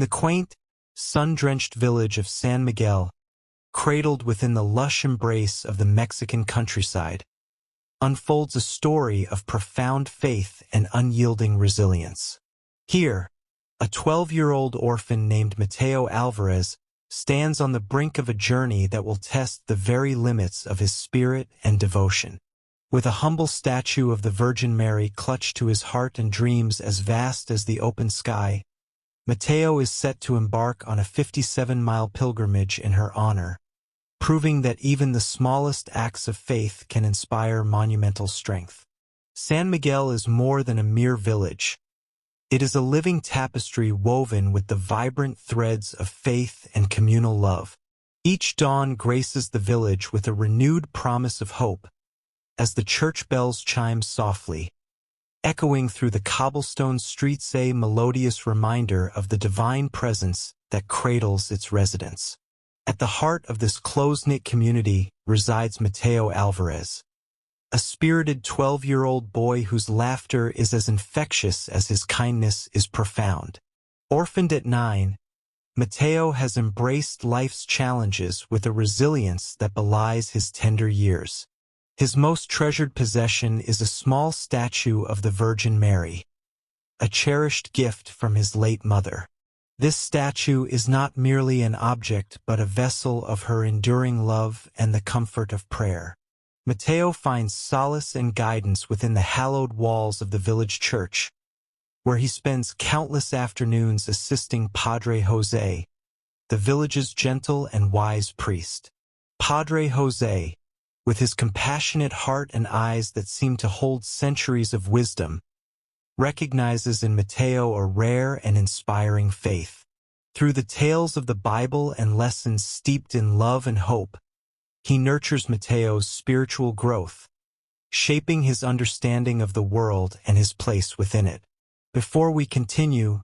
the quaint, sun-drenched village of San Miguel, cradled within the lush embrace of the Mexican countryside, unfolds a story of profound faith and unyielding resilience. Here, a 12-year-old orphan named Mateo Alvarez stands on the brink of a journey that will test the very limits of his spirit and devotion. With a humble statue of the Virgin Mary clutched to his heart and dreams as vast as the open sky, Mateo is set to embark on a 57-mile pilgrimage in her honor, proving that even the smallest acts of faith can inspire monumental strength. San Miguel is more than a mere village. It is a living tapestry woven with the vibrant threads of faith and communal love. Each dawn graces the village with a renewed promise of hope, as the church bells chime softly, echoing through the cobblestone streets, a melodious reminder of the divine presence that cradles its residents. At the heart of this close-knit community resides Mateo Alvarez, a spirited 12-year-old boy whose laughter is as infectious as his kindness is profound. Orphaned at 9, Mateo has embraced life's challenges with a resilience that belies his tender years. His most treasured possession is a small statue of the Virgin Mary, a cherished gift from his late mother. This statue is not merely an object but a vessel of her enduring love and the comfort of prayer. Mateo finds solace and guidance within the hallowed walls of the village church, where he spends countless afternoons assisting Padre Jose, the village's gentle and wise priest. Padre Jose, with his compassionate heart and eyes that seem to hold centuries of wisdom, recognizes in Mateo a rare and inspiring faith. Through the tales of the Bible and lessons steeped in love and hope, he nurtures Mateo's spiritual growth, shaping his understanding of the world and his place within it. Before we continue,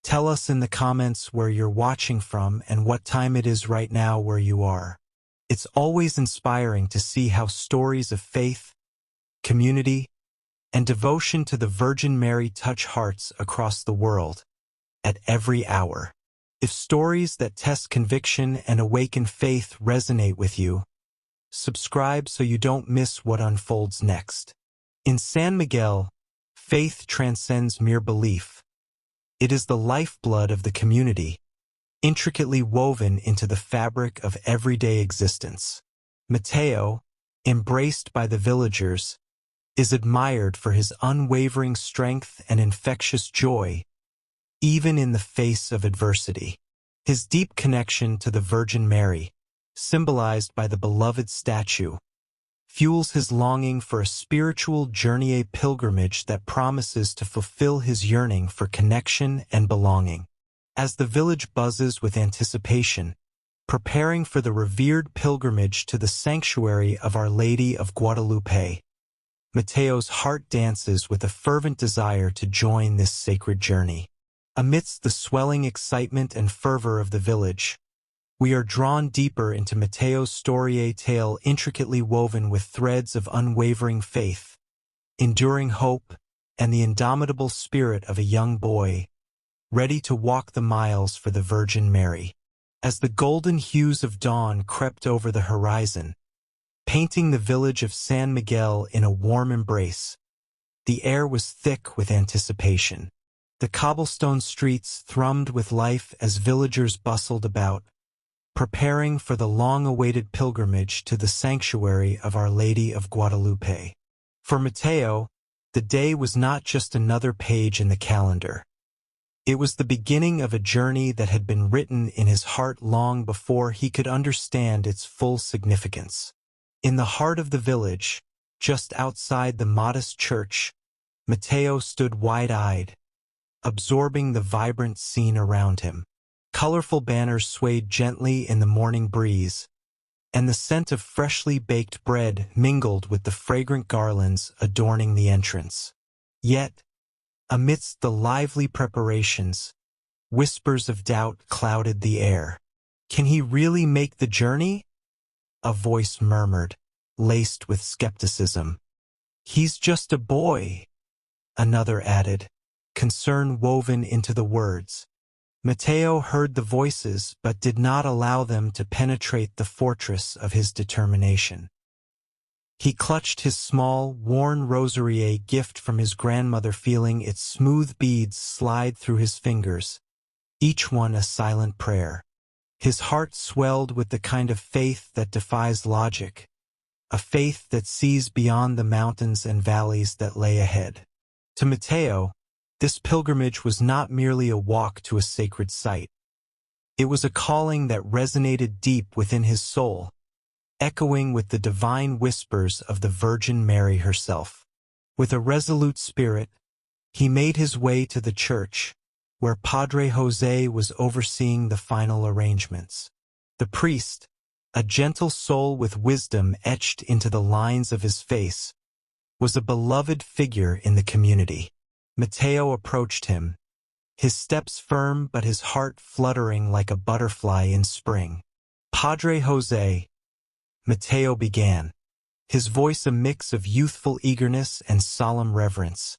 tell us in the comments where you're watching from and what time it is right now where you are. It's always inspiring to see how stories of faith, community, and devotion to the Virgin Mary touch hearts across the world, at every hour. If stories that test conviction and awaken faith resonate with you, subscribe so you don't miss what unfolds next. In San Miguel, faith transcends mere belief. It is the lifeblood of the community, intricately woven into the fabric of everyday existence. Mateo, embraced by the villagers, is admired for his unwavering strength and infectious joy, even in the face of adversity. His deep connection to the Virgin Mary, symbolized by the beloved statue, fuels his longing for a spiritual journey, a pilgrimage that promises to fulfill his yearning for connection and belonging. As the village buzzes with anticipation, preparing for the revered pilgrimage to the sanctuary of Our Lady of Guadalupe, Mateo's heart dances with a fervent desire to join this sacred journey. Amidst the swelling excitement and fervor of the village, we are drawn deeper into Mateo's story, a tale intricately woven with threads of unwavering faith, enduring hope, and the indomitable spirit of a young boy, ready to walk the miles for the Virgin Mary. As the golden hues of dawn crept over the horizon, painting the village of San Miguel in a warm embrace, the air was thick with anticipation. The cobblestone streets thrummed with life as villagers bustled about, preparing for the long-awaited pilgrimage to the sanctuary of Our Lady of Guadalupe. For Mateo, the day was not just another page in the calendar. It was the beginning of a journey that had been written in his heart long before he could understand its full significance. In the heart of the village, just outside the modest church, Mateo stood wide-eyed, absorbing the vibrant scene around him. Colorful banners swayed gently in the morning breeze, and the scent of freshly baked bread mingled with the fragrant garlands adorning the entrance. Yet, amidst the lively preparations, whispers of doubt clouded the air. "Can he really make the journey?" a voice murmured, laced with skepticism. "He's just a boy," another added, concern woven into the words. Mateo heard the voices but did not allow them to penetrate the fortress of his determination. He clutched his small, worn rosarier gift from his grandmother, feeling its smooth beads slide through his fingers, each one a silent prayer. His heart swelled with the kind of faith that defies logic, a faith that sees beyond the mountains and valleys that lay ahead. To Mateo, this pilgrimage was not merely a walk to a sacred site. It was a calling that resonated deep within his soul, echoing with the divine whispers of the Virgin Mary herself. With a resolute spirit, he made his way to the church, where Padre José was overseeing the final arrangements. The priest, a gentle soul with wisdom etched into the lines of his face, was a beloved figure in the community. Mateo approached him, his steps firm but his heart fluttering like a butterfly in spring. "Padre José," Mateo began, his voice a mix of youthful eagerness and solemn reverence.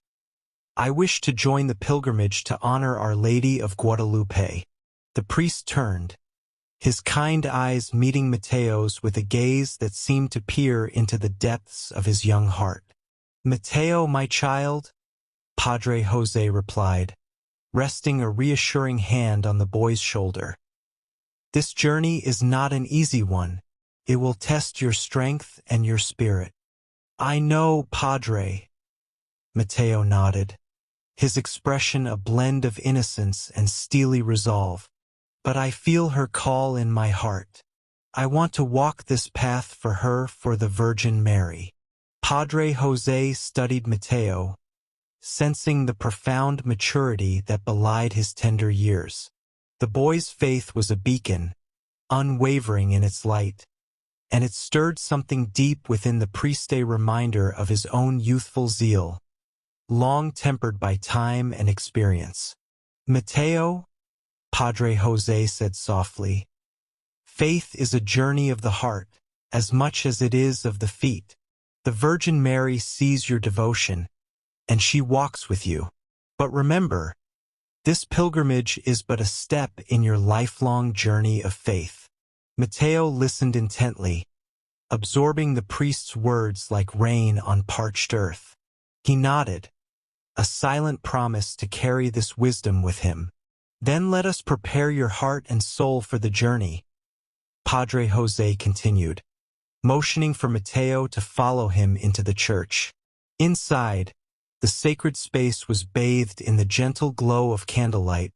"I wish to join the pilgrimage to honor Our Lady of Guadalupe." The priest turned, his kind eyes meeting Mateo's with a gaze that seemed to peer into the depths of his young heart. "Mateo, my child," Padre José replied, resting a reassuring hand on the boy's shoulder. "This journey is not an easy one. It will test your strength and your spirit." "I know, Padre," Mateo nodded, his expression a blend of innocence and steely resolve. "But I feel her call in my heart. I want to walk this path for her, for the Virgin Mary." Padre José studied Mateo, sensing the profound maturity that belied his tender years. The boy's faith was a beacon, unwavering in its light, and it stirred something deep within the priest, a reminder of his own youthful zeal, long tempered by time and experience. "Mateo," Padre José said softly, "faith is a journey of the heart, as much as it is of the feet. The Virgin Mary sees your devotion, and she walks with you. But remember, this pilgrimage is but a step in your lifelong journey of faith." Mateo listened intently, absorbing the priest's words like rain on parched earth. He nodded, a silent promise to carry this wisdom with him. "Then let us prepare your heart and soul for the journey," Padre José continued, motioning for Mateo to follow him into the church. Inside, the sacred space was bathed in the gentle glow of candlelight,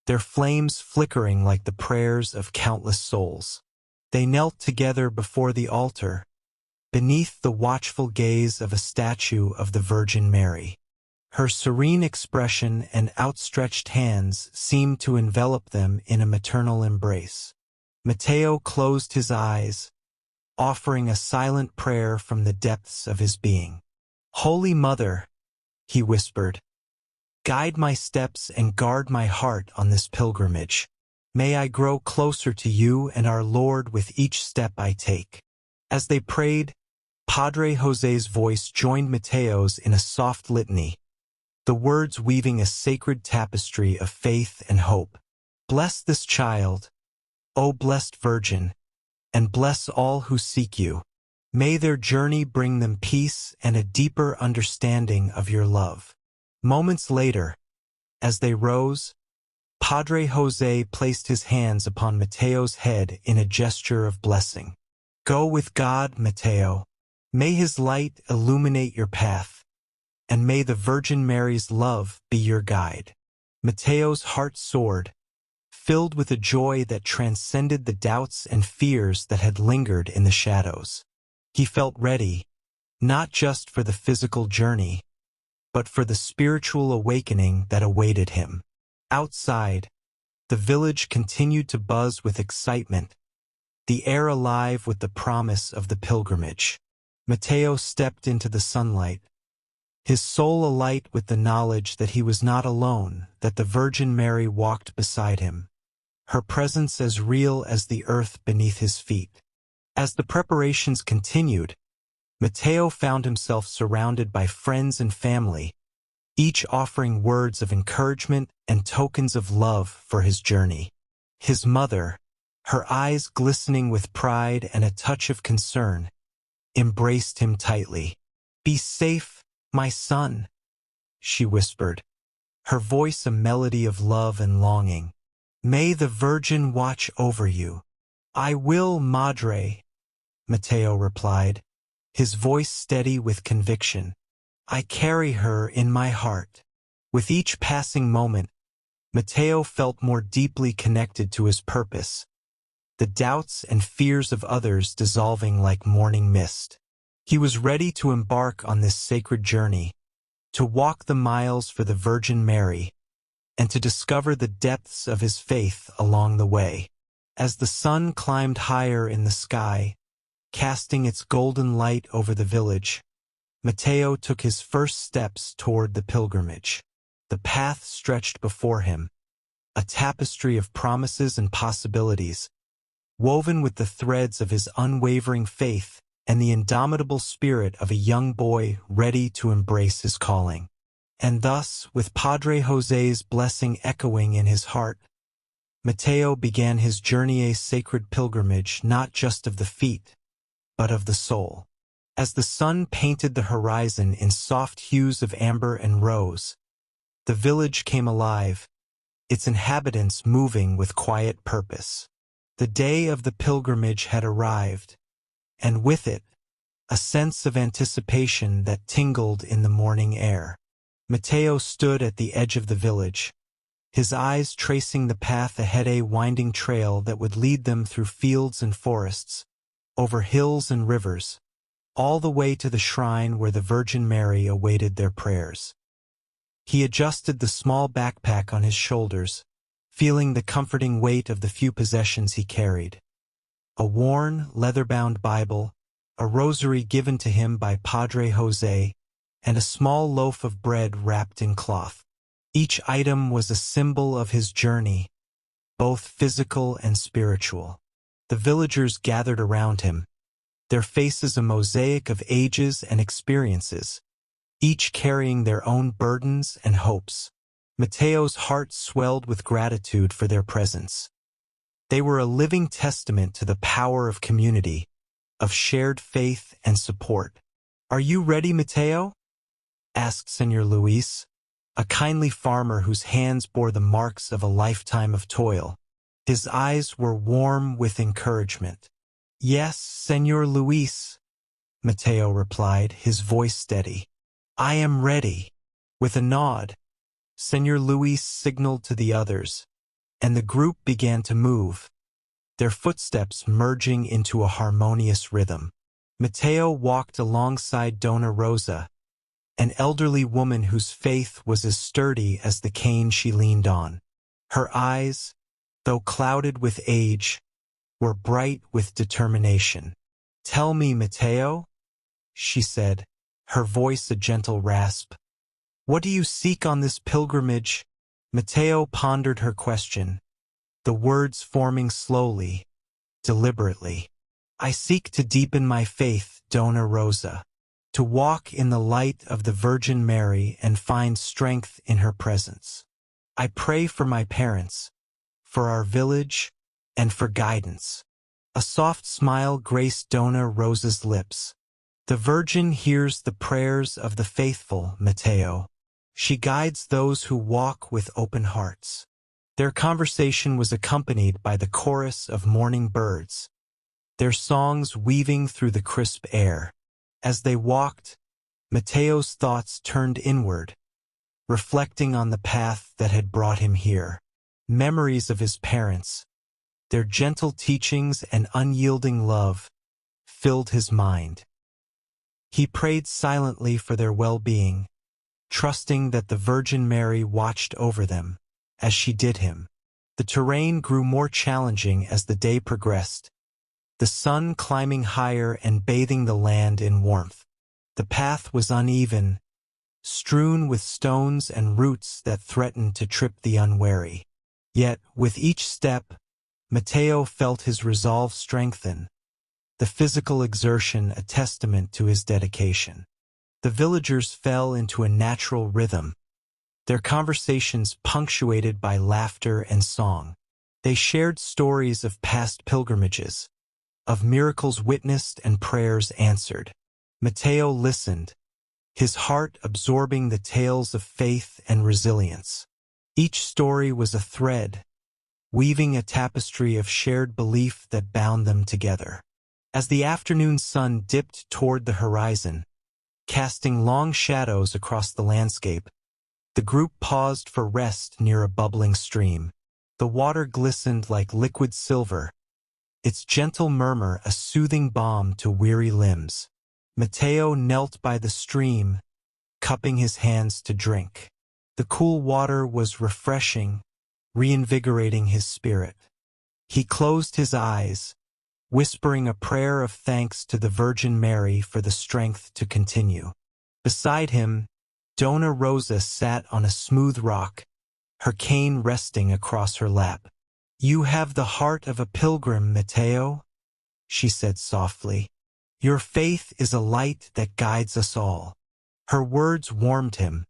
their flames flickering like the prayers of countless souls. They knelt together before the altar, beneath the watchful gaze of a statue of the Virgin Mary. Her serene expression and outstretched hands seemed to envelop them in a maternal embrace. Mateo closed his eyes, offering a silent prayer from the depths of his being. "Holy Mother," he whispered, "guide my steps and guard my heart on this pilgrimage. May I grow closer to you and our Lord with each step I take." As they prayed, Padre José's voice joined Mateo's in a soft litany, the words weaving a sacred tapestry of faith and hope. "Bless this child, O blessed Virgin, and bless all who seek you. May their journey bring them peace and a deeper understanding of your love." Moments later, as they rose, Padre José placed his hands upon Mateo's head in a gesture of blessing. "Go with God, Mateo. May his light illuminate your path, and may the Virgin Mary's love be your guide." Mateo's heart soared, filled with a joy that transcended the doubts and fears that had lingered in the shadows. He felt ready, not just for the physical journey, but for the spiritual awakening that awaited him. Outside, the village continued to buzz with excitement, the air alive with the promise of the pilgrimage. Mateo stepped into the sunlight, his soul alight with the knowledge that he was not alone, that the Virgin Mary walked beside him, her presence as real as the earth beneath his feet. As the preparations continued, Mateo found himself surrounded by friends and family, each offering words of encouragement and tokens of love for his journey. His mother, her eyes glistening with pride and a touch of concern, embraced him tightly. "Be safe, my son," she whispered, her voice a melody of love and longing. "May the Virgin watch over you." "I will, Madre," Mateo replied, his voice steady with conviction. "I carry her in my heart." With each passing moment, Mateo felt more deeply connected to his purpose, the doubts and fears of others dissolving like morning mist. He was ready to embark on this sacred journey, to walk the miles for the Virgin Mary, and to discover the depths of his faith along the way. As the sun climbed higher in the sky, casting its golden light over the village, Mateo took his first steps toward the pilgrimage. The path stretched before him, a tapestry of promises and possibilities, woven with the threads of his unwavering faith and the indomitable spirit of a young boy ready to embrace his calling. And thus, with Padre José's blessing echoing in his heart, Mateo began his journey, a sacred pilgrimage not just of the feet, but of the soul. As the sun painted the horizon in soft hues of amber and rose, the village came alive, its inhabitants moving with quiet purpose. The day of the pilgrimage had arrived, and with it, a sense of anticipation that tingled in the morning air. Mateo stood at the edge of the village, his eyes tracing the path ahead, a winding trail that would lead them through fields and forests, over hills and rivers, all the way to the shrine where the Virgin Mary awaited their prayers. He adjusted the small backpack on his shoulders, feeling the comforting weight of the few possessions he carried. A worn, leather-bound Bible, a rosary given to him by Padre José, and a small loaf of bread wrapped in cloth. Each item was a symbol of his journey, both physical and spiritual. The villagers gathered around him, their faces a mosaic of ages and experiences, each carrying their own burdens and hopes. Mateo's heart swelled with gratitude for their presence. They were a living testament to the power of community, of shared faith and support. "Are you ready, Mateo?" asked Señor Luis, a kindly farmer whose hands bore the marks of a lifetime of toil. His eyes were warm with encouragement. "Yes, Señor Luis," Mateo replied, his voice steady. "I am ready." With a nod, Señor Luis signaled to the others, and the group began to move, their footsteps merging into a harmonious rhythm. Mateo walked alongside Dona Rosa, an elderly woman whose faith was as sturdy as the cane she leaned on. Her eyes, though clouded with age, were bright with determination. "Tell me, Mateo," she said, her voice a gentle rasp. "What do you seek on this pilgrimage?" Mateo pondered her question, the words forming slowly, deliberately. "I seek to deepen my faith, Dona Rosa, to walk in the light of the Virgin Mary and find strength in her presence. I pray for my parents, for our village, and for guidance." A soft smile graced Dona Rosa's lips. "The Virgin hears the prayers of the faithful, Mateo. She guides those who walk with open hearts." Their conversation was accompanied by the chorus of morning birds, their songs weaving through the crisp air. As they walked, Mateo's thoughts turned inward, reflecting on the path that had brought him here. Memories of his parents, their gentle teachings and unyielding love, filled his mind. He prayed silently for their well-being, trusting that the Virgin Mary watched over them, as she did him. The terrain grew more challenging as the day progressed, the sun climbing higher and bathing the land in warmth. The path was uneven, strewn with stones and roots that threatened to trip the unwary. Yet, with each step, Mateo felt his resolve strengthen, the physical exertion a testament to his dedication. The villagers fell into a natural rhythm, their conversations punctuated by laughter and song. They shared stories of past pilgrimages, of miracles witnessed and prayers answered. Mateo listened, his heart absorbing the tales of faith and resilience. Each story was a thread, weaving a tapestry of shared belief that bound them together. As the afternoon sun dipped toward the horizon, casting long shadows across the landscape, the group paused for rest near a bubbling stream. The water glistened like liquid silver, its gentle murmur a soothing balm to weary limbs. Mateo knelt by the stream, cupping his hands to drink. The cool water was refreshing, reinvigorating his spirit. He closed his eyes, whispering a prayer of thanks to the Virgin Mary for the strength to continue. Beside him, Dona Rosa sat on a smooth rock, her cane resting across her lap. "You have the heart of a pilgrim, Mateo," she said softly. "Your faith is a light that guides us all." Her words warmed him,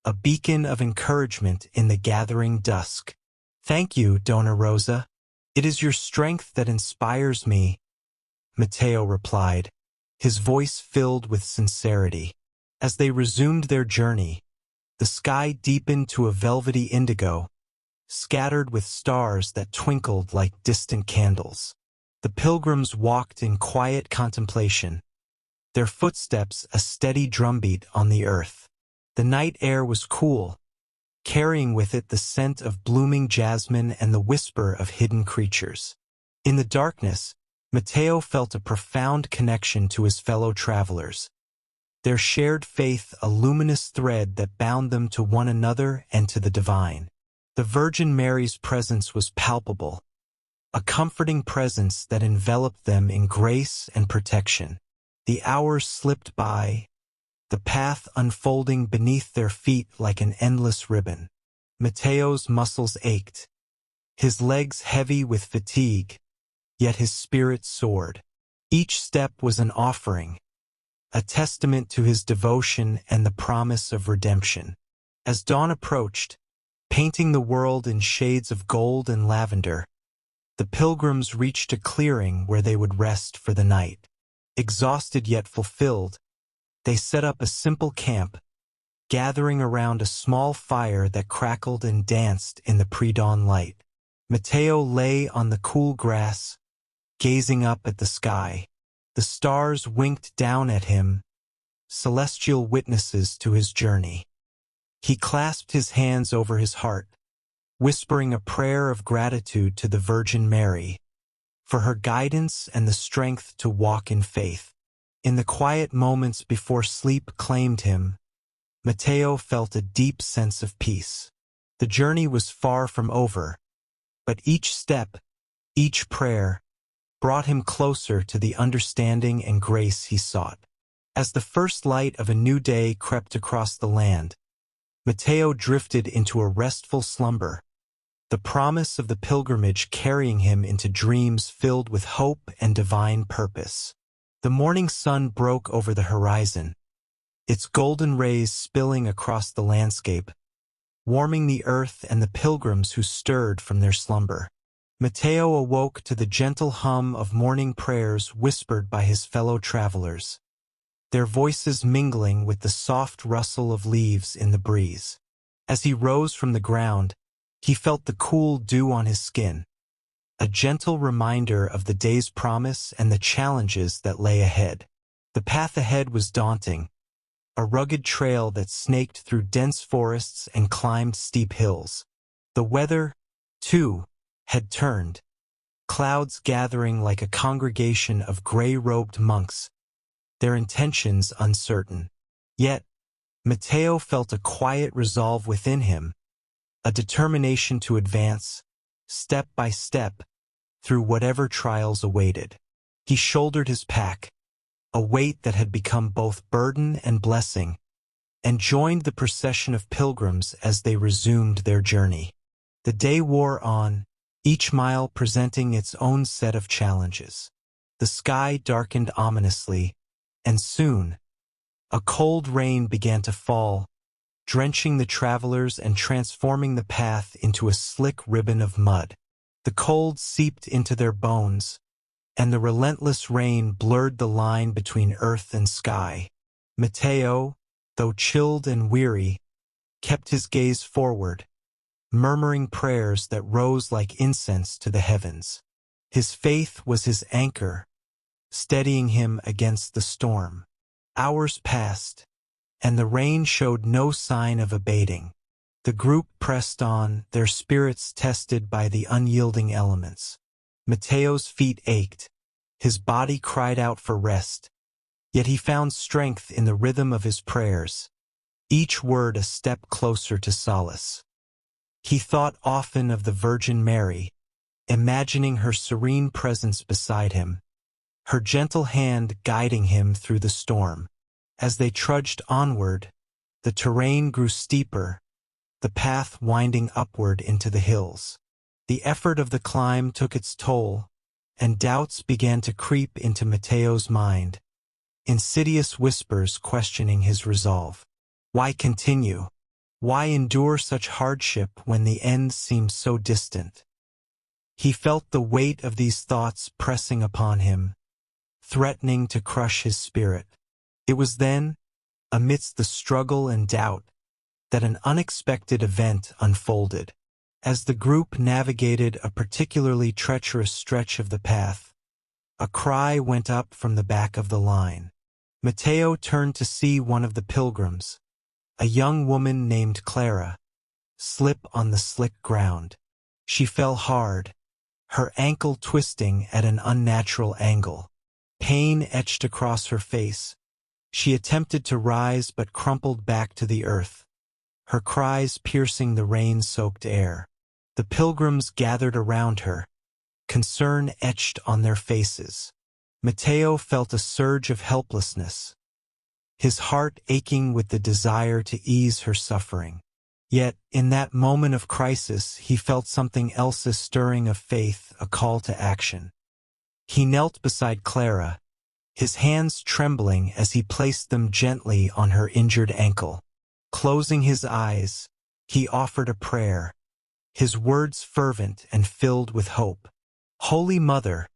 a beacon of encouragement in the gathering dusk. "Thank you, Dona Rosa. It is your strength that inspires me," Mateo replied, his voice filled with sincerity. As they resumed their journey, the sky deepened to a velvety indigo, scattered with stars that twinkled like distant candles. The pilgrims walked in quiet contemplation, their footsteps a steady drumbeat on the earth. The night air was cool, carrying with it the scent of blooming jasmine and the whisper of hidden creatures. In the darkness, Mateo felt a profound connection to his fellow travelers, their shared faith a luminous thread that bound them to one another and to the divine. The Virgin Mary's presence was palpable, a comforting presence that enveloped them in grace and protection. The hours slipped by, the path unfolding beneath their feet like an endless ribbon. Mateo's muscles ached, his legs heavy with fatigue, yet his spirit soared. Each step was an offering, a testament to his devotion and the promise of redemption. As dawn approached, painting the world in shades of gold and lavender, the pilgrims reached a clearing where they would rest for the night. Exhausted yet fulfilled, they set up a simple camp, gathering around a small fire that crackled and danced in the pre-dawn light. Mateo lay on the cool grass, gazing up at the sky. The stars winked down at him, celestial witnesses to his journey. He clasped his hands over his heart, whispering a prayer of gratitude to the Virgin Mary, for her guidance and the strength to walk in faith. In the quiet moments before sleep claimed him, Mateo felt a deep sense of peace. The journey was far from over, but each step, each prayer, brought him closer to the understanding and grace he sought. As the first light of a new day crept across the land, Mateo drifted into a restful slumber, the promise of the pilgrimage carrying him into dreams filled with hope and divine purpose. The morning sun broke over the horizon, its golden rays spilling across the landscape, warming the earth and the pilgrims who stirred from their slumber. Mateo awoke to the gentle hum of morning prayers whispered by his fellow travelers, their voices mingling with the soft rustle of leaves in the breeze. As he rose from the ground, he felt the cool dew on his skin, a gentle reminder of the day's promise and the challenges that lay ahead. The path ahead was daunting, a rugged trail that snaked through dense forests and climbed steep hills. The weather, too, had turned, clouds gathering like a congregation of gray-robed monks, their intentions uncertain. Yet, Mateo felt a quiet resolve within him, a determination to advance, step by step, through whatever trials awaited. He shouldered his pack, a weight that had become both burden and blessing, and joined the procession of pilgrims as they resumed their journey. The day wore on, each mile presenting its own set of challenges. The sky darkened ominously, and soon, a cold rain began to fall, drenching the travelers and transforming the path into a slick ribbon of mud. The cold seeped into their bones, and the relentless rain blurred the line between earth and sky. Mateo, though chilled and weary, kept his gaze forward, murmuring prayers that rose like incense to the heavens. His faith was his anchor, steadying him against the storm. Hours passed, and the rain showed no sign of abating. The group pressed on, their spirits tested by the unyielding elements. Mateo's feet ached, his body cried out for rest, yet he found strength in the rhythm of his prayers, each word a step closer to solace. He thought often of the Virgin Mary, imagining her serene presence beside him, her gentle hand guiding him through the storm. As they trudged onward, the terrain grew steeper, the path winding upward into the hills. The effort of the climb took its toll, and doubts began to creep into Mateo's mind, insidious whispers questioning his resolve. Why continue? Why endure such hardship when the end seems so distant? He felt the weight of these thoughts pressing upon him, threatening to crush his spirit. It was then, amidst the struggle and doubt, that an unexpected event unfolded. As the group navigated a particularly treacherous stretch of the path, a cry went up from the back of the line. Mateo turned to see one of the pilgrims, a young woman named Clara, slip on the slick ground. She fell hard, her ankle twisting at an unnatural angle. Pain etched across her face. She attempted to rise but crumpled back to the earth, her cries piercing the rain-soaked air. The pilgrims gathered around her, concern etched on their faces. Mateo felt a surge of helplessness, his heart aching with the desire to ease her suffering. Yet, in that moment of crisis, he felt something else, a stirring of faith, a call to action. He knelt beside Clara, his hands trembling as he placed them gently on her injured ankle. Closing his eyes, he offered a prayer, his words fervent and filled with hope. Holy Mother,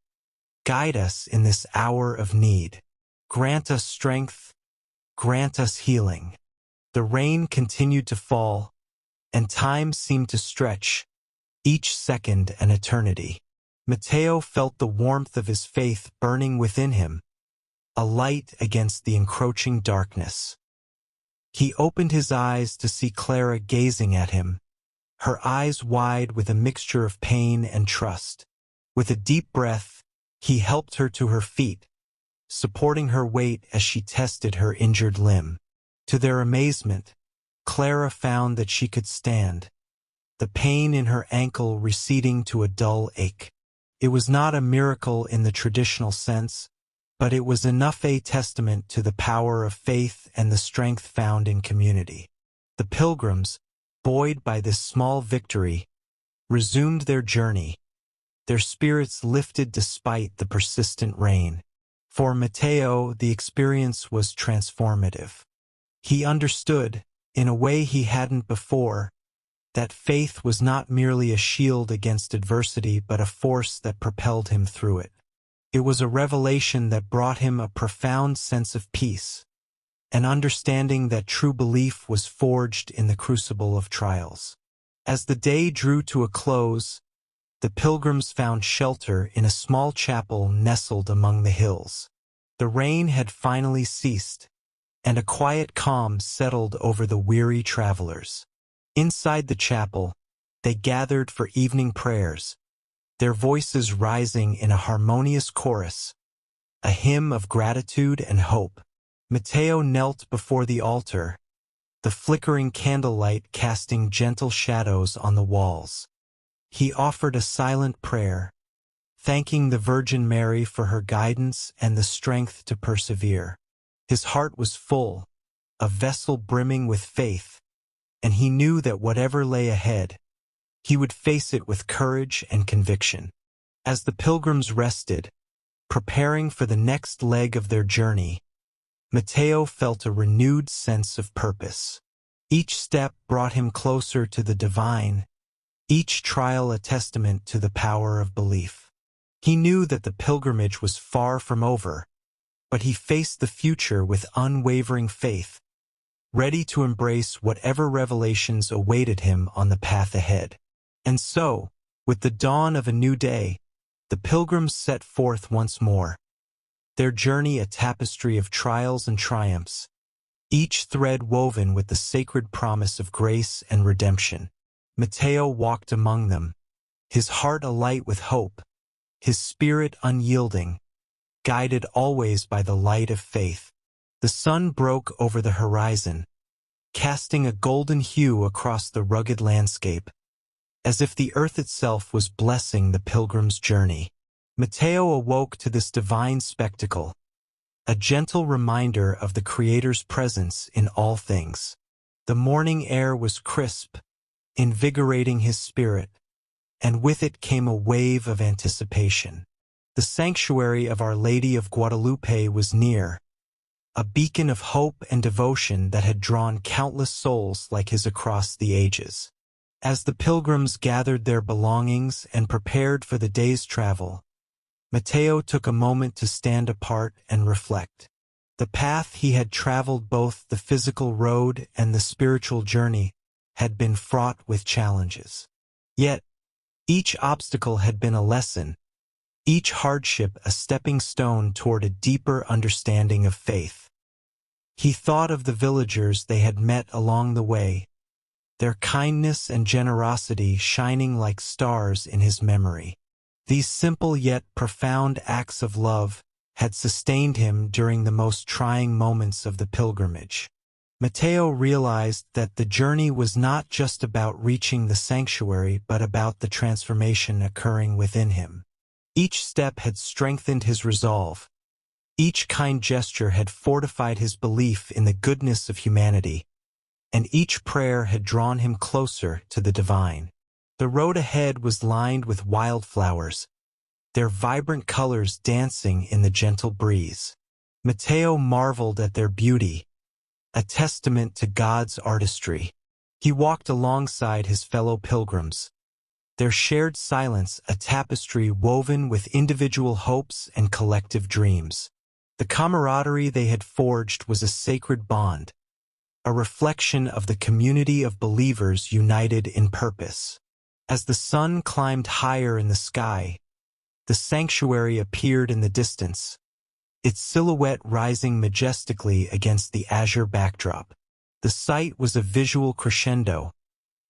guide us in this hour of need. Grant us strength, grant us healing. The rain continued to fall, and time seemed to stretch, each second an eternity. Mateo felt the warmth of his faith burning within him, a light against the encroaching darkness. He opened his eyes to see Clara gazing at him, her eyes wide with a mixture of pain and trust. With a deep breath, he helped her to her feet, supporting her weight as she tested her injured limb. To their amazement, Clara found that she could stand, the pain in her ankle receding to a dull ache. It was not a miracle in the traditional sense, but it was enough a testament to the power of faith and the strength found in community. The pilgrims, buoyed by this small victory, resumed their journey, their spirits lifted despite the persistent rain. For Mateo, the experience was transformative. He understood, in a way he hadn't before, that faith was not merely a shield against adversity but a force that propelled him through it. It was a revelation that brought him a profound sense of peace, an understanding that true belief was forged in the crucible of trials. As the day drew to a close, the pilgrims found shelter in a small chapel nestled among the hills. The rain had finally ceased, and a quiet calm settled over the weary travelers. Inside the chapel, they gathered for evening prayers, their voices rising in a harmonious chorus, a hymn of gratitude and hope. Mateo knelt before the altar, the flickering candlelight casting gentle shadows on the walls. He offered a silent prayer, thanking the Virgin Mary for her guidance and the strength to persevere. His heart was full, a vessel brimming with faith, and he knew that whatever lay ahead, he would face it with courage and conviction. As the pilgrims rested, preparing for the next leg of their journey, Mateo felt a renewed sense of purpose. Each step brought him closer to the divine, each trial a testament to the power of belief. He knew that the pilgrimage was far from over, but he faced the future with unwavering faith, ready to embrace whatever revelations awaited him on the path ahead. And so, with the dawn of a new day, the pilgrims set forth once more, their journey a tapestry of trials and triumphs, each thread woven with the sacred promise of grace and redemption. Mateo walked among them, his heart alight with hope, his spirit unyielding, guided always by the light of faith. The sun broke over the horizon, casting a golden hue across the rugged landscape, as if the earth itself was blessing the pilgrim's journey. Mateo awoke to this divine spectacle, a gentle reminder of the Creator's presence in all things. The morning air was crisp, invigorating his spirit, and with it came a wave of anticipation. The sanctuary of Our Lady of Guadalupe was near, a beacon of hope and devotion that had drawn countless souls like his across the ages. As the pilgrims gathered their belongings and prepared for the day's travel, Mateo took a moment to stand apart and reflect. The path he had traveled, both the physical road and the spiritual journey, had been fraught with challenges. Yet, each obstacle had been a lesson, each hardship a stepping stone toward a deeper understanding of faith. He thought of the villagers they had met along the way, their kindness and generosity shining like stars in his memory. These simple yet profound acts of love had sustained him during the most trying moments of the pilgrimage. Mateo realized that the journey was not just about reaching the sanctuary but about the transformation occurring within him. Each step had strengthened his resolve. Each kind gesture had fortified his belief in the goodness of humanity, and each prayer had drawn him closer to the divine. The road ahead was lined with wildflowers, their vibrant colors dancing in the gentle breeze. Mateo marveled at their beauty, a testament to God's artistry. He walked alongside his fellow pilgrims, their shared silence a tapestry woven with individual hopes and collective dreams. The camaraderie they had forged was a sacred bond, a reflection of the community of believers united in purpose. As the sun climbed higher in the sky, the sanctuary appeared in the distance, its silhouette rising majestically against the azure backdrop. The sight was a visual crescendo,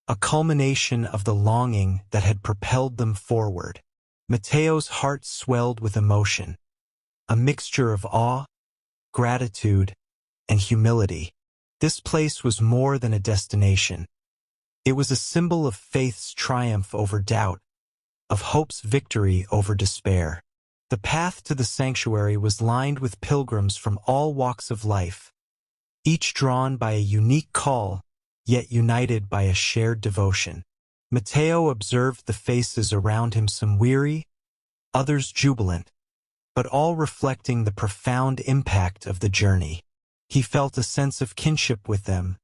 a culmination of the longing that had propelled them forward. Mateo's heart swelled with emotion, a mixture of awe, gratitude, and humility. This place was more than a destination. It was a symbol of faith's triumph over doubt, of hope's victory over despair. The path to the sanctuary was lined with pilgrims from all walks of life, each drawn by a unique call, yet united by a shared devotion. Mateo observed the faces around him, some weary, others jubilant, but all reflecting the profound impact of the journey. He felt a sense of kinship with them,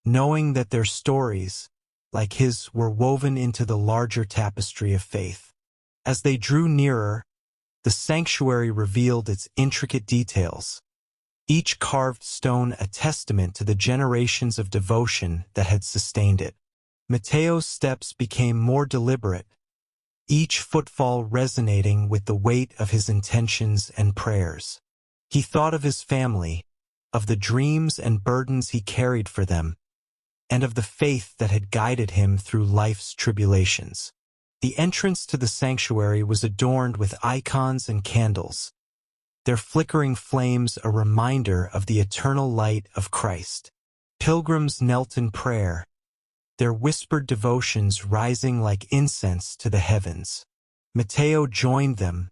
knowing that their stories, like his, were woven into the larger tapestry of faith. As they drew nearer, the sanctuary revealed its intricate details, each carved stone a testament to the generations of devotion that had sustained it. Mateo's steps became more deliberate, each footfall resonating with the weight of his intentions and prayers. He thought of his family, of the dreams and burdens he carried for them, and of the faith that had guided him through life's tribulations. The entrance to the sanctuary was adorned with icons and candles, their flickering flames a reminder of the eternal light of Christ. Pilgrims knelt in prayer, their whispered devotions rising like incense to the heavens. Mateo joined them,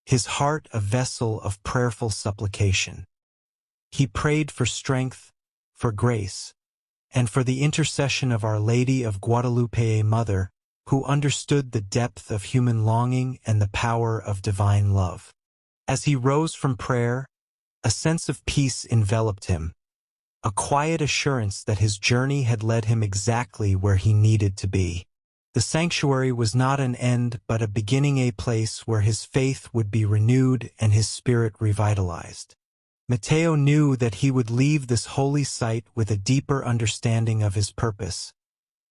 his heart a vessel of prayerful supplication. He prayed for strength, for grace, and for the intercession of Our Lady of Guadalupe, Mother, who understood the depth of human longing and the power of divine love. As he rose from prayer, a sense of peace enveloped him, a quiet assurance that his journey had led him exactly where he needed to be. The sanctuary was not an end but a beginning, a place where his faith would be renewed and his spirit revitalized. Mateo knew that he would leave this holy site with a deeper understanding of his purpose,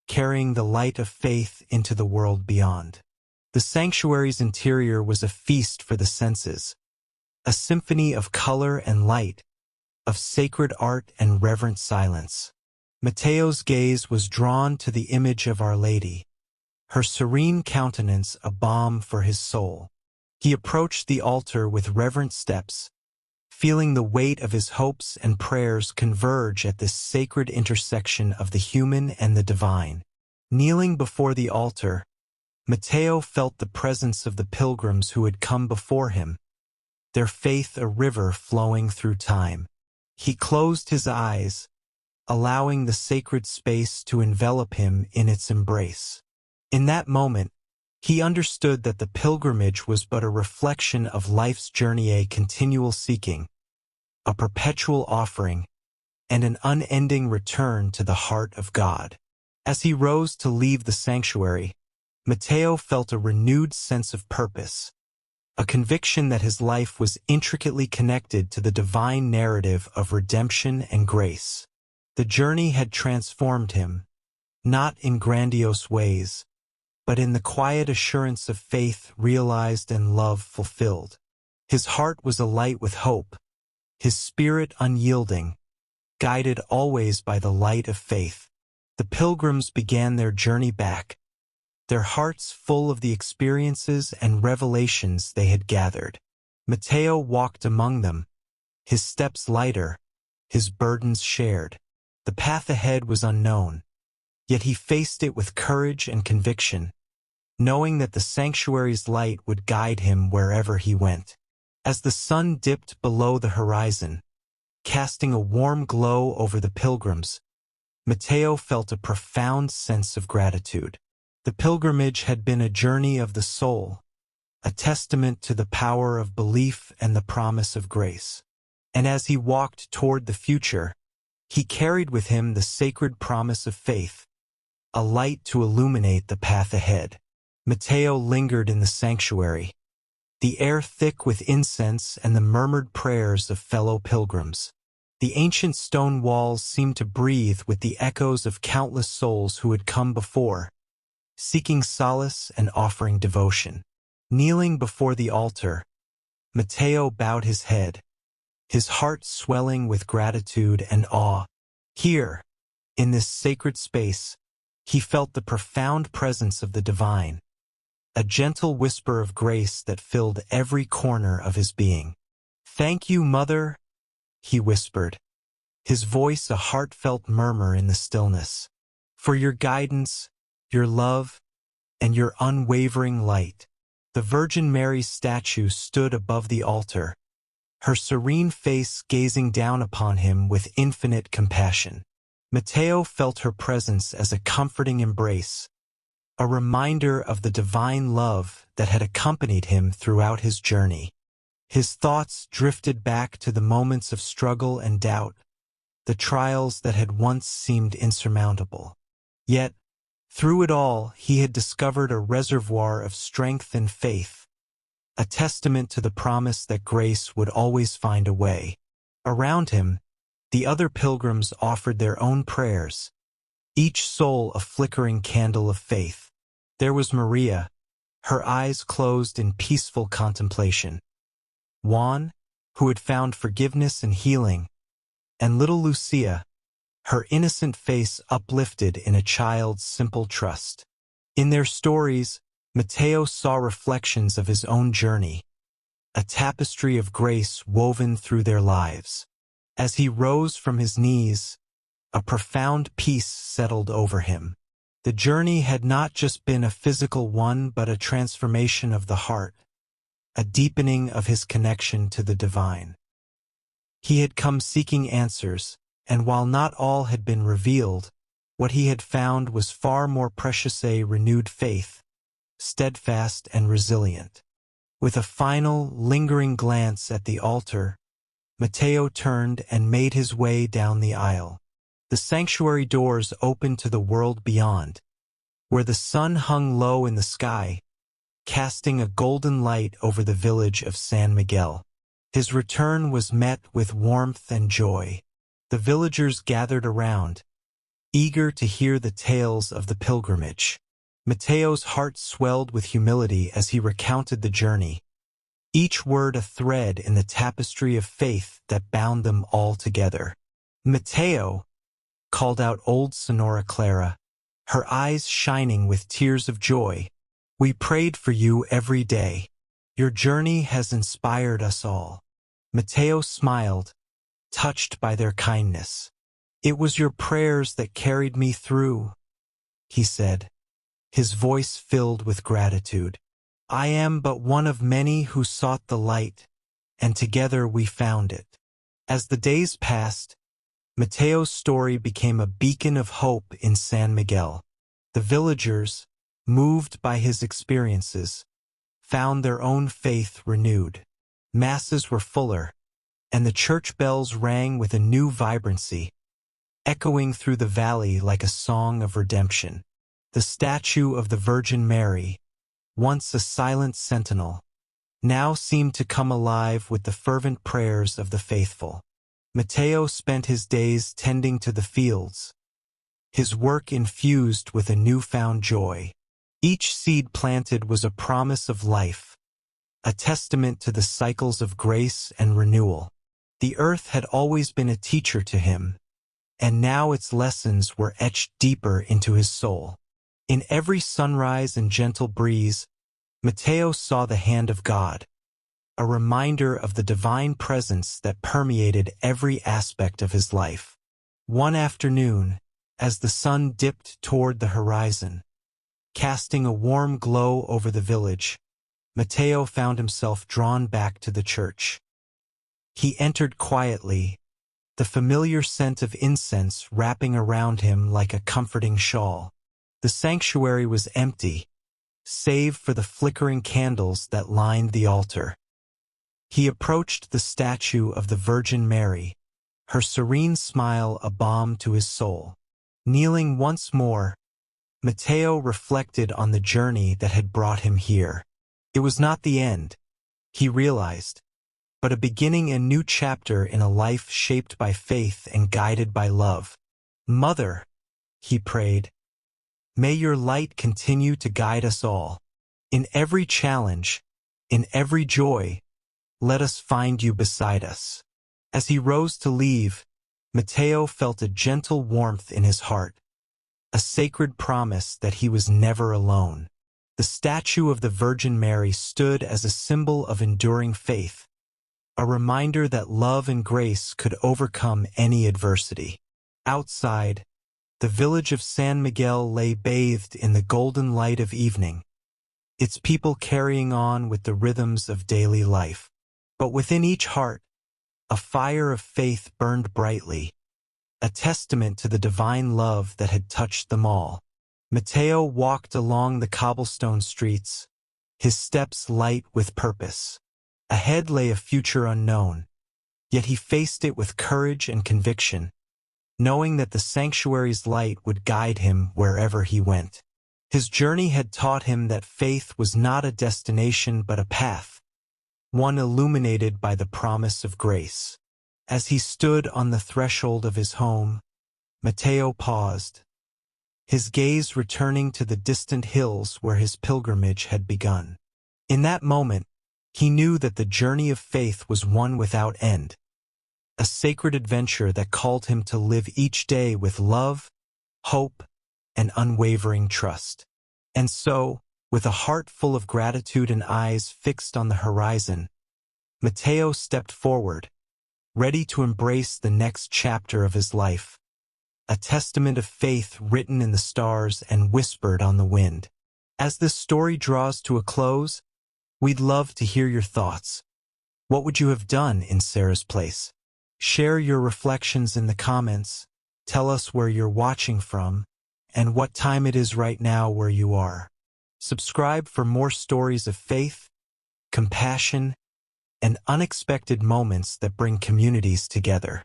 carrying the light of faith into the world beyond. The sanctuary's interior was a feast for the senses, a symphony of color and light, of sacred art and reverent silence. Mateo's gaze was drawn to the image of Our Lady, her serene countenance a balm for his soul. He approached the altar with reverent steps, feeling the weight of his hopes and prayers converge at this sacred intersection of the human and the divine. Kneeling before the altar, Mateo felt the presence of the pilgrims who had come before him, their faith a river flowing through time. He closed his eyes, allowing the sacred space to envelop him in its embrace. In that moment, he understood that the pilgrimage was but a reflection of life's journey, a continual seeking, a perpetual offering, and an unending return to the heart of God. As he rose to leave the sanctuary, Mateo felt a renewed sense of purpose, a conviction that his life was intricately connected to the divine narrative of redemption and grace. The journey had transformed him, not in grandiose ways, but in the quiet assurance of faith realized and love fulfilled. His heart was alight with hope, his spirit unyielding, guided always by the light of faith. The pilgrims began their journey back, their hearts full of the experiences and revelations they had gathered. Mateo walked among them, his steps lighter, his burdens shared. The path ahead was unknown, yet he faced it with courage and conviction, knowing that the sanctuary's light would guide him wherever he went. As the sun dipped below the horizon, casting a warm glow over the pilgrims, Mateo felt a profound sense of gratitude. The pilgrimage had been a journey of the soul, a testament to the power of belief and the promise of grace. And as he walked toward the future, he carried with him the sacred promise of faith, a light to illuminate the path ahead. Mateo lingered in the sanctuary, the air thick with incense and the murmured prayers of fellow pilgrims. The ancient stone walls seemed to breathe with the echoes of countless souls who had come before, seeking solace and offering devotion. Kneeling before the altar, Mateo bowed his head, his heart swelling with gratitude and awe. Here, in this sacred space, he felt the profound presence of the divine, a gentle whisper of grace that filled every corner of his being. "Thank you, Mother," he whispered, his voice a heartfelt murmur in the stillness, "for your guidance, your love, and your unwavering light." The Virgin Mary's statue stood above the altar, her serene face gazing down upon him with infinite compassion. Mateo felt her presence as a comforting embrace, a reminder of the divine love that had accompanied him throughout his journey. His thoughts drifted back to the moments of struggle and doubt, the trials that had once seemed insurmountable. Yet, through it all, he had discovered a reservoir of strength and faith, a testament to the promise that grace would always find a way. Around him, the other pilgrims offered their own prayers, each soul a flickering candle of faith. There was Maria, her eyes closed in peaceful contemplation; Juan, who had found forgiveness and healing; and little Lucia, her innocent face uplifted in a child's simple trust. In their stories, Mateo saw reflections of his own journey, a tapestry of grace woven through their lives. As he rose from his knees, a profound peace settled over him. The journey had not just been a physical one but a transformation of the heart, a deepening of his connection to the divine. He had come seeking answers, and while not all had been revealed, what he had found was far more precious: a renewed faith, steadfast and resilient. With a final, lingering glance at the altar, Mateo turned and made his way down the aisle. The sanctuary doors opened to the world beyond, where the sun hung low in the sky, casting a golden light over the village of San Miguel. His return was met with warmth and joy. The villagers gathered around, eager to hear the tales of the pilgrimage. Mateo's heart swelled with humility as he recounted the journey, each word a thread in the tapestry of faith that bound them all together. "Mateo," called out old Sonora Clara, her eyes shining with tears of joy, "we prayed for you every day. Your journey has inspired us all." Mateo smiled, touched by their kindness. "It was your prayers that carried me through," he said, his voice filled with gratitude. "I am but one of many who sought the light, and together we found it." As the days passed, Mateo's story became a beacon of hope in San Miguel. The villagers, moved by his experiences, found their own faith renewed. Masses were fuller, and the church bells rang with a new vibrancy, echoing through the valley like a song of redemption. The statue of the Virgin Mary, once a silent sentinel, now seemed to come alive with the fervent prayers of the faithful. Mateo spent his days tending to the fields, his work infused with a newfound joy. Each seed planted was a promise of life, a testament to the cycles of grace and renewal. The earth had always been a teacher to him, and now its lessons were etched deeper into his soul. In every sunrise and gentle breeze, Mateo saw the hand of God, a reminder of the divine presence that permeated every aspect of his life. One afternoon, as the sun dipped toward the horizon, casting a warm glow over the village, Mateo found himself drawn back to the church. He entered quietly, the familiar scent of incense wrapping around him like a comforting shawl. The sanctuary was empty, save for the flickering candles that lined the altar. He approached the statue of the Virgin Mary, her serene smile a balm to his soul. Kneeling once more, Mateo reflected on the journey that had brought him here. It was not the end, he realized, but a beginning, a new chapter in a life shaped by faith and guided by love. "Mother," he prayed, "may your light continue to guide us all. In every challenge, in every joy, let us find you beside us." As he rose to leave, Mateo felt a gentle warmth in his heart, a sacred promise that he was never alone. The statue of the Virgin Mary stood as a symbol of enduring faith, a reminder that love and grace could overcome any adversity. Outside, the village of San Miguel lay bathed in the golden light of evening, its people carrying on with the rhythms of daily life. But within each heart, a fire of faith burned brightly, a testament to the divine love that had touched them all. Mateo walked along the cobblestone streets, his steps light with purpose. Ahead lay a future unknown, yet he faced it with courage and conviction, knowing that the sanctuary's light would guide him wherever he went. His journey had taught him that faith was not a destination but a path, one illuminated by the promise of grace. As he stood on the threshold of his home, Mateo paused, his gaze returning to the distant hills where his pilgrimage had begun. In that moment, he knew that the journey of faith was one without end, a sacred adventure that called him to live each day with love, hope, and unwavering trust. And so, with a heart full of gratitude and eyes fixed on the horizon, Mateo stepped forward, ready to embrace the next chapter of his life, a testament of faith written in the stars and whispered on the wind. As this story draws to a close, we'd love to hear your thoughts. What would you have done in Sarah's place? Share your reflections in the comments, tell us where you're watching from, and what time it is right now where you are. Subscribe for more stories of faith, compassion, and unexpected moments that bring communities together.